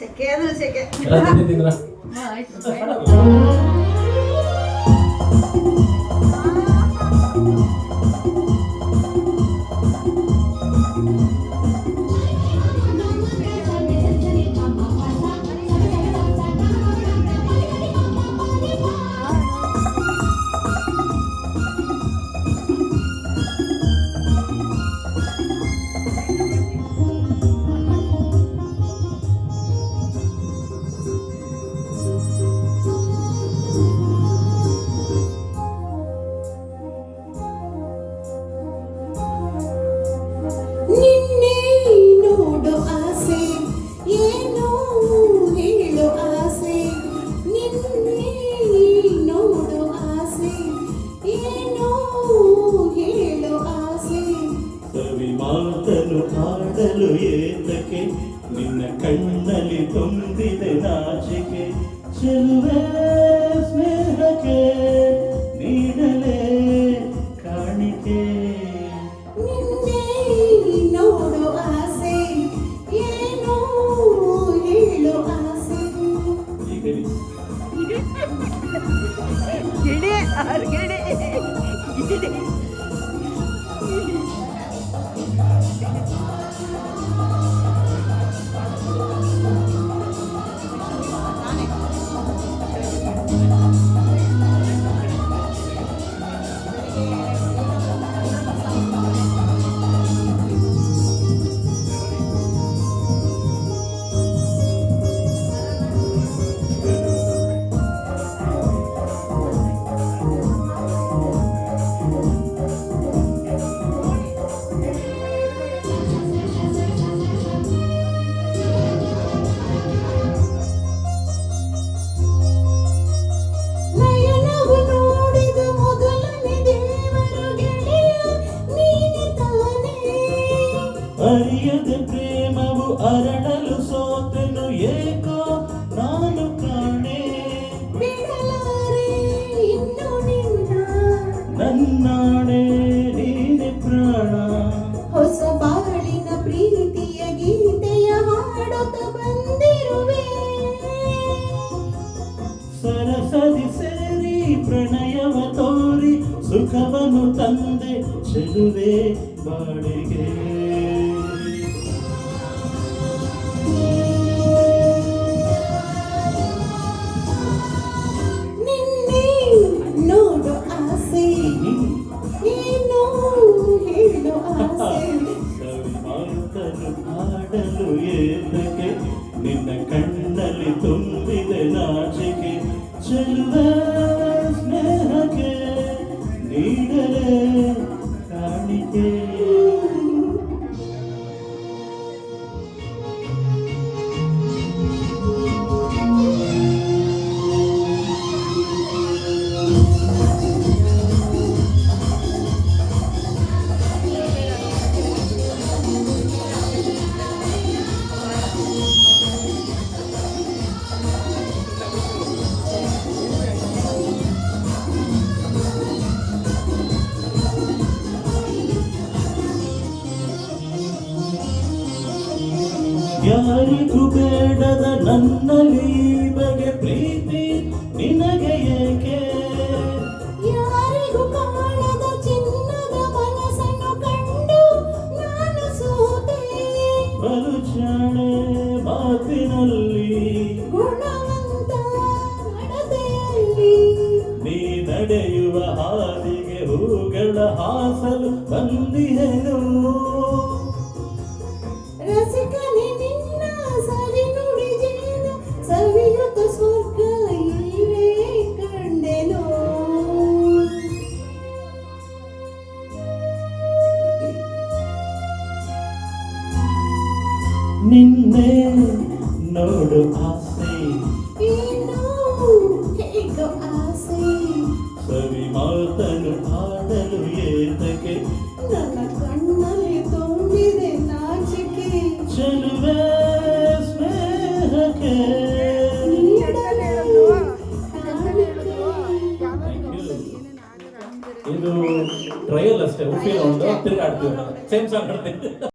ಸೆಕೆ ಅಂದ್ರೆ ಸೆಕೆ. ನಿನ್ನೆ ನೋಡೋ ಆಸೆ ಏನೋ ಹೇಳೋ ಆಸೆ, ನಿನ್ನೆ ನೋಡೋ ಆಸೆ ಏನೋ ಹೇಳೋ ಆಸೆ. ಸವಿ ಮಾತನು ಹಾಡಲು ಏತಕ್ಕೆ ನಿನ್ನ ಕಣ್ಣಲ್ಲಿ ತುಂಬಿದೆ ನಾಚಿಕೆ, ಚೆಲುವೆ ಸ್ನೇಹಕ್ಕೆ ನೀಡಲೇ ಕಾಣಿಕೆ. ನಿನ್ನೆ ನೋಡೋ ಆಸೆ ಏನೋ ಹೇಳೋ ಆಸೆ. ಗಿಡಿ ಆರ್ ಗಿಡಿ ಗಿಡಿ. ನಯನವು ನೋಡಿದ ಮೊದಲನೇ ದೇವರು ಗೆಳೆಯ ನೀನೆ ತಾನೇ. ಅರಿಯದ ಪ್ರೇಮವು ಅರಳಲು ಸೋತೆನು ಏಕೋ ನಾನು ಕಾಣೆ, ಬಿಡಲಾರೆ ಇನ್ನು ನಿನ್ನ ನನ್ನಾಣೆ ನೀನೆ ಪ್ರಾಣ. ಹೊಸ ಬಾಳಿನ ಪ್ರೀತಿಯ ಗೀತೆಯ ಹಾಡುತ್ತ ಬಂದಿರುವೆ. ಸರಸದಿ ಸೇರಿ ಪ್ರಣಯವ ತೋರಿ ಸುಖವನ್ನು ತಂದೆ ಚೆಲುವೆ ಬಾಳಿಗೆ. ನಿನ್ನೆ ನೋಡೋ ಆಸೆ ಏನೋ ಹೇಳೋ ಆಸೆ. ಸವಿ ಮಾತನು ಹಾಡಲು ಏತಕ್ಕೆ ನಿನ್ನ ಕಣ್ಣಲ್ಲಿ ತುಂಬಿದೆ ನಾಚಿಕೆ, ಚೆಲುವೆ ಸ್ನೇಹಕ್ಕೆ ನೀಡಲೇ ಕಾಣಿಕೆ. ಯಾರಿಗೂ ಬೇಡದ ನನ್ನಲ್ಲಿ ಈ ಬಗೆ ಪ್ರೀತಿ ನಿನಗೆ ಏಕೆ, ಯಾರಿಗೂ ಕಾಣದ ಚಿನ್ನದ ಮನಸ್ಸನ್ನು ಕಂಡು ನಾನು ಸೋತೆ. ಬಲು ಜಾಣೆ ಮಾತಿನಲ್ಲಿ ಗುಣವಂತ ನಡತೆಯಲ್ಲಿ ನೀ ನಡೆಯುವ ಹಾದಿಗೆ ಹೂಗಳ ಹಾಸಲು ಬಂದಿಹೆನು. ರಸಿಕನೆ ನಿನ್ನ ಸವಿ ನುಡಿ ಜೇನು ಸವಿಯುತ್ತ ಸ್ವರ್ಗ ಇಲ್ಲೇ ಕಂಡೆನು. ನಿನ್ನೆ ನೋಡು ಆಸೆ ಏನೋ ಹೇಗೋ ಆಸೆ. ಸವಿ ಮಾತನು ಹಾಡಲು ಏತಕ್ಕೆ ನನ್ನ ಕಣ್ಣಲ್ಲಿ ತುಂಬಿದೆ ನಾಚಿಕೆ, ಚೆಲುವೆ ಸ್ನೇಹಕ್ಕೆ ನೀಡಲೇ ಇದು ಟ್ರಯಲ್ ಅಷ್ಟೇ, ಉಪ್ಪಿನ ಒಂದು ತಿರುಗಾಡ್ತೀವಿ ನಾವು ಸೇಮ್ ಸಾಂಗ್